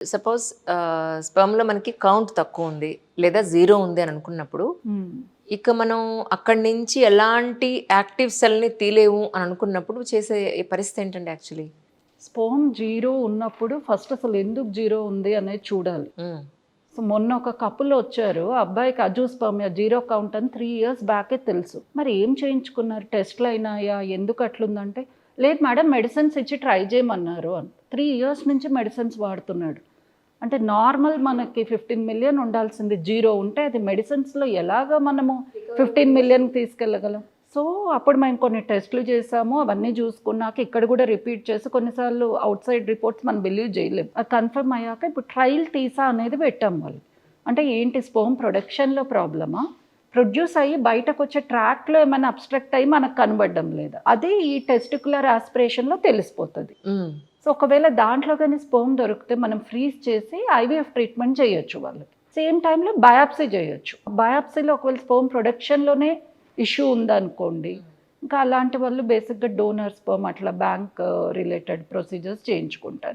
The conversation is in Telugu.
సపోజ్ స్పెర్మ్‌లో మనకి కౌంట్ తక్కువుంది, లేదా 0 ఉంది అని అనుకున్నప్పుడు, ఇక మనం అక్కడి నుంచి ఎలాంటి యాక్టివ్ సెల్‌ని తీయలేము అని అనుకున్నప్పుడు చేసే పరిస్థితి ఏంటండి యాక్చువల్లీ? స్పెర్మ్ 0 ఉన్నప్పుడు ఫస్ట్ అసలు ఎందుకు 0 ఉంది అనేది చూడాలి. హ్మ్. సో, మొన్న ఒక కపుల్ వచ్చారు. అబ్బాయికి అజూస్పర్మియా 0 కౌంట్ అని 3 ఇయర్స్ బ్యాకే తెలుసు. మరి ఏం చేయించుకున్నారు? టెస్ట్‌లయినాయా? ఎందుకు అట్లుందంటే, లేదు మేడం మెడిసిన్స్ ఇచ్చి ట్రై చేయమన్నారు అని. 3 ఇయర్స్ నుంచి మెడిసిన్స్ వాడుతున్నాడు. అంటే నార్మల్ మనకి 15 మిలియన్ ఉండాల్సింది 0 ఉంటే అది మెడిసిన్స్‌లో ఎలాగా మనము 15 మిలియన్‌కి తీసుకెళ్ళగలం? సో, అప్పుడు మేము కొన్ని టెస్ట్‌లు చేసాము. అవన్నీ చూసుకున్నాక ఇక్కడ కూడా రిపీట్ చేసి కొన్నిసార్లు ఔట్ సైడ్ రిపోర్ట్స్ మనం బిలీవ్ చేయలేము. అది కన్ఫర్మ్ అయ్యాక ఇప్పుడు ట్రయల్ టీసా అనేది పెట్టాం వాళ్ళు. అంటే ఏంటి స్పెర్మ్ ప్రొడక్షన్‌లో ప్రాబ్లమా? ప్రొడ్యూస్ అయ్యి బయటకొచ్చే ట్రాక్‌లో ఏమైనా అబ్స్ట్రక్ట్ అయ్యి మనకు కనబడడం లేదా? అది ఈ టెస్టిక్యులర్ ఆస్పిరేషన్‌లో తెలిసిపోతది. హ్మ్. సో, ఒకవేళ దాంట్లో గాని స్పెర్మ్ దొరికితే మనం ఫ్రీజ్ చేసి ఐవీఎఫ్ ట్రీట్మెంట్ చేయొచ్చు వాళ్ళకి. సేమ్ టైంలో బయాప్సీ చేయొచ్చు. బయాప్సీలో ఒకవేళ స్పెర్మ్ ప్రొడక్షన్‌లోనే ఇష్యూ ఉందనుకోండి, ఇంకా అలాంటి వాళ్ళు బేసిక్‌గా డోనర్ స్పెర్మ్ అట్లా బ్యాంక్ రిలేటెడ్ ప్రొసీజర్స్ చేయించుకుంటారు.